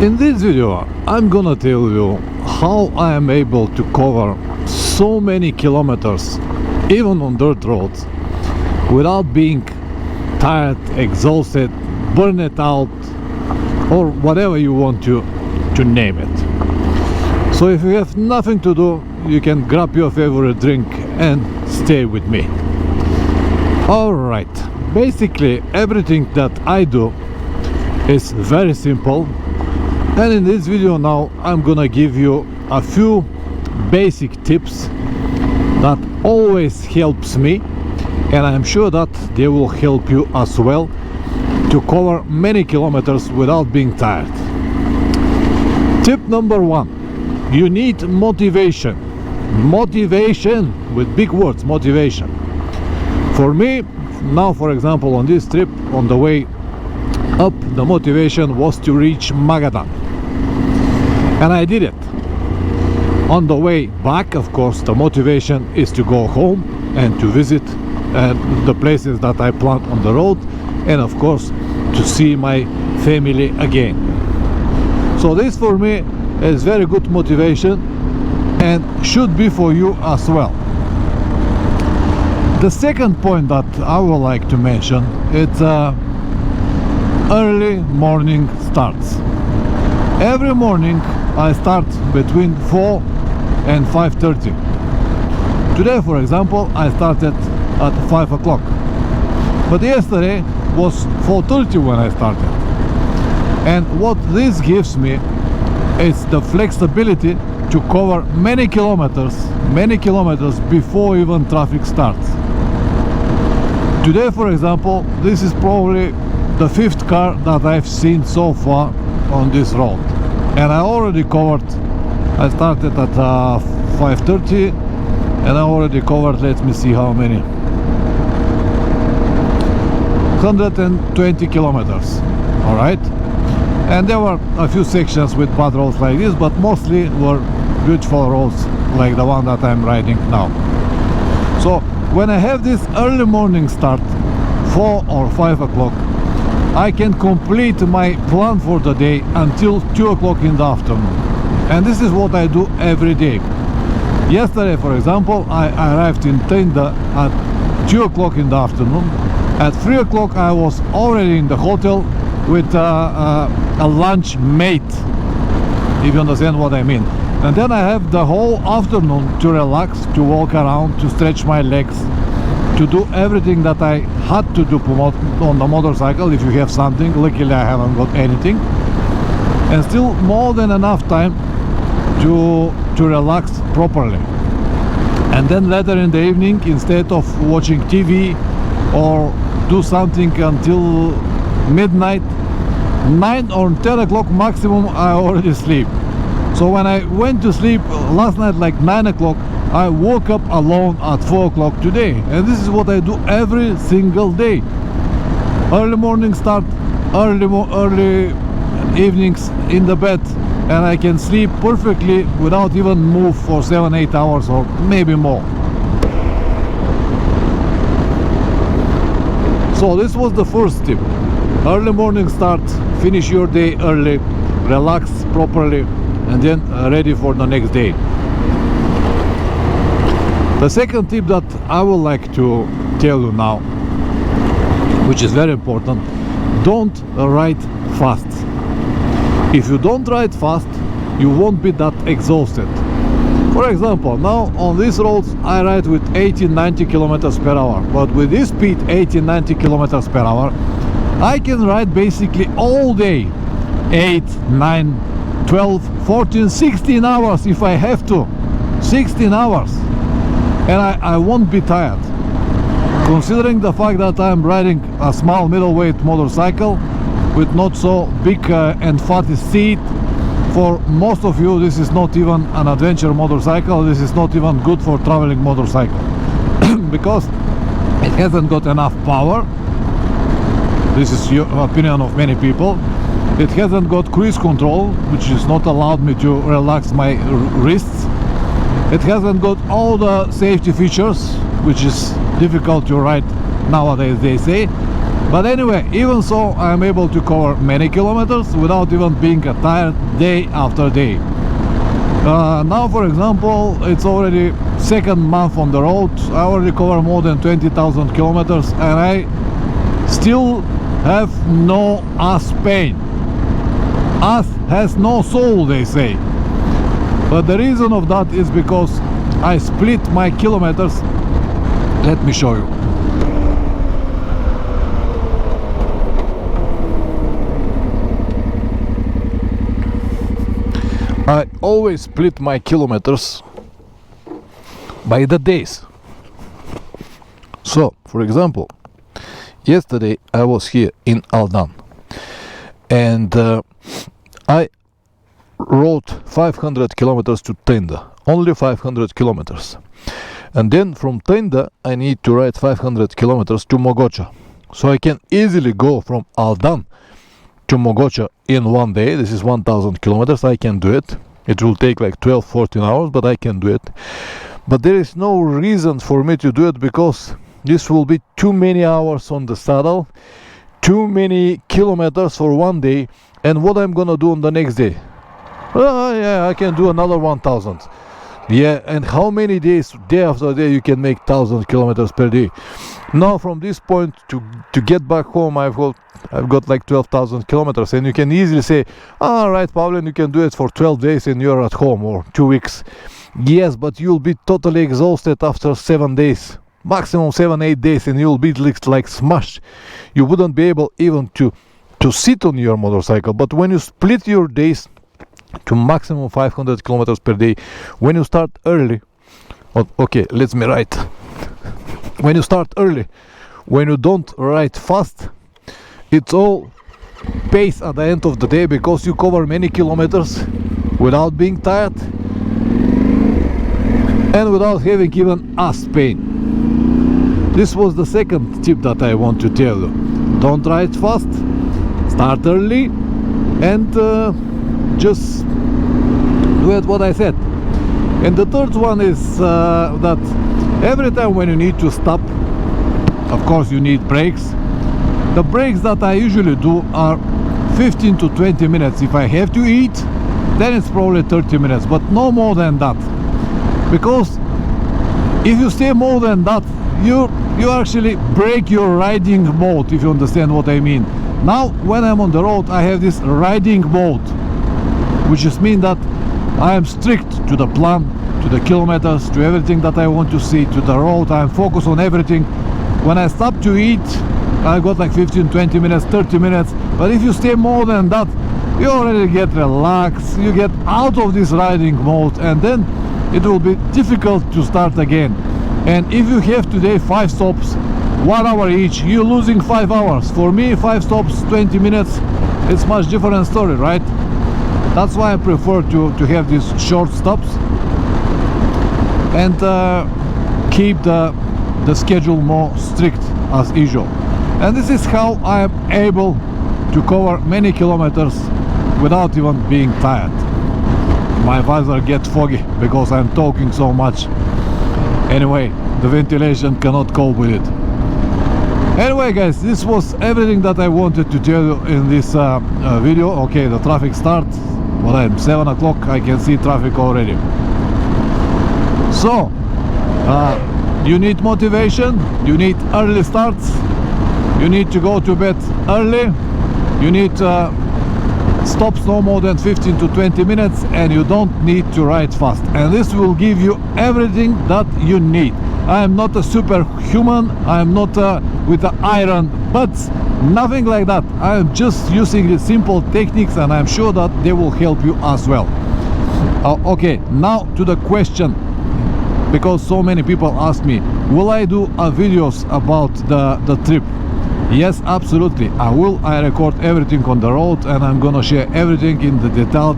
In this video I'm gonna tell you how I am able to cover so many kilometers even on dirt roads without being tired, exhausted, burn it out, or whatever you want to name it. So if you have nothing to do, you can grab your favorite drink and stay with me. Alright, basically everything that I do is very simple, and in this video now I'm gonna give you a few basic tips that always helps me, and I'm sure that they will help you as well to cover many kilometers without being tired. Tip number one: you need motivation. Motivation with big words, motivation. For me now, for example, on this trip, on the way up, the motivation was to reach Magadan, and I did it. On the way back, of course, the motivation is to go home and to visit the places that I planned on the road, and of course to see my family again. So this for me is very good motivation and should be for you as well. The second point that I would like to mention is early morning starts. Every morning I start between 4 and 5:30. Today, for example, I started at 5 o'clock, but yesterday was 4:30 when I started. And what this gives me is the flexibility to cover many kilometers before even traffic starts. Today, for example, this is probably the 5th car that I've seen so far on this road, and I already covered, I started at 5:30 and I already covered, let me see how many, 120 kilometers. All right, and there were a few sections with bad roads like this, but mostly were beautiful roads like the one that I'm riding now. So when I have this early morning start, 4 or 5 o'clock, I can complete my plan for the day until 2 o'clock in the afternoon. And this is what I do every day. Yesterday, for example, I arrived in Tenda at 2 o'clock in the afternoon. At 3 o'clock I was already in the hotel with a lunch mate, if you understand what I mean. And then I have the whole afternoon to relax, to walk around, to stretch my legs, to do everything that I had to do on the motorcycle. If you have something, luckily I haven't got anything, and still more than enough time to relax properly. And then later in the evening, instead of watching TV or do something until midnight, 9 or 10 o'clock maximum, I already sleep. So when I went to sleep last night like 9 o'clock, I woke up alone at 4 o'clock today. And this is what I do every single day. Early morning start, early evenings in the bed, and I can sleep perfectly without even move for 7-8 hours or maybe more. So this was the first tip. Early morning start, finish your day early, relax properly, and then ready for the next day. The second tip that I would like to tell you now, which is very important: don't ride fast. If you don't ride fast, you won't be that exhausted. For example, now on these roads I ride with 80-90 kilometers per hour, but with this speed, 80-90 kilometers per hour, I can ride basically all day, 8, 9, 12, 14, 16 hours if I have to. 16 hours, and I won't be tired. Considering the fact that I'm riding a small middleweight motorcycle with not so big and fatty seat, for most of you this is not even an adventure motorcycle. This is not even good for traveling motorcycle because it hasn't got enough power. This is your opinion of many people. It hasn't got cruise control, which is not allowed me to relax my wrists. It hasn't got all the safety features, which is difficult to ride nowadays, they say. But anyway, even so, I'm able to cover many kilometers without even being tired day after day. Now, for example, it's already second month on the road. I already cover more than 20,000 kilometers, and I still have no ass pain. Ass has no soul, they say. But the reason of that is because I split my kilometers. Let me show you. I always split my kilometers by the days. So, for example, yesterday I was here in Aldan, and I rode 500 kilometers to Tenda, only 500 kilometers. And then from Tenda I need to ride 500 kilometers to Mogocha. So I can easily go from Aldan to Mogocha in one day. This is 1000 kilometers. I can do it. It will take like 12-14 hours, but I can do it. But there is no reason for me to do it, because this will be too many hours on the saddle, too many kilometers for one day. And what I'm gonna do on the next day? Yeah, I can do another 1000. Yeah, and how many days, day after day, you can make 1000 kilometers per day? Now from this point to get back home, I've got like 12,000 kilometers, and you can easily say, all right, Pavlen, you can do it for 12 days and you're at home, or 2 weeks. Yes, but you'll be totally exhausted after 7 days, maximum 7-8 days, and you'll be like smashed. You wouldn't be able even to sit on your motorcycle. But when you split your days to maximum 500 kilometers per day, when you start early, okay, let me write. When you start early, when you don't ride fast, it's all pace at the end of the day, because you cover many kilometers without being tired and without having even ass pain. This was the second tip that I want to tell you. Don't ride fast, start early, and just do it what I said. And the third one is that every time when you need to stop, of course you need brakes. The breaks that I usually do are 15 to 20 minutes. If I have to eat, then it's probably 30 minutes, but no more than that. Because if you stay more than that, you actually break your riding mode, if you understand what I mean. Now, when I'm on the road, I have this riding mode, which just means that I am strict to the plan, to the kilometers, to everything that I want to see, to the road. I'm focused on everything. When I stop to eat, I got like 15, 20 minutes, 30 minutes. But if you stay more than that, you already get relaxed, you get out of this riding mode, and then it will be difficult to start again. And if you have today 5 stops, 1 hour each, you're losing 5 hours. For me, 5 stops, 20 minutes, it's much different story, right? That's why I prefer to have these short stops and keep the schedule more strict as usual. And this is how I am able to cover many kilometers without even being tired. My visor gets foggy because I'm talking so much. Anyway, the ventilation cannot cope with it. Anyway guys, this was everything that I wanted to tell you in this video. Okay, the traffic starts. Well, I'm 7 o'clock, I can see traffic already. So, you need motivation, you need early starts, you need to go to bed early, you need stops no more than 15 to 20 minutes, and you don't need to ride fast. And this will give you everything that you need. I am not a superhuman, I am not with the iron butts, nothing like that. I am just using the simple techniques, and I'm sure that they will help you as well. Okay, now to the question, because so many people ask me, will I do videos about the trip? Yes, absolutely, I will. I record everything on the road, and I'm gonna share everything in the detailed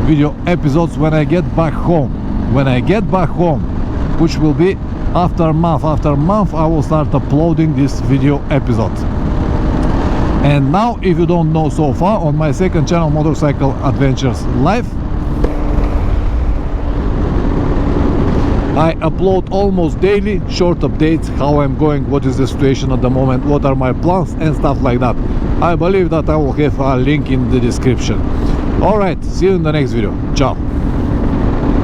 video episodes when I get back home. When I get back home, which will be after a month, I will start uploading this video episode. And now, if you don't know so far, on my second channel, Motorcycle Adventures Live, I upload almost daily short updates, how I'm going, what is the situation at the moment, what are my plans and stuff like that. I believe that I will have a link in the description. Alright, see you in the next video. Ciao.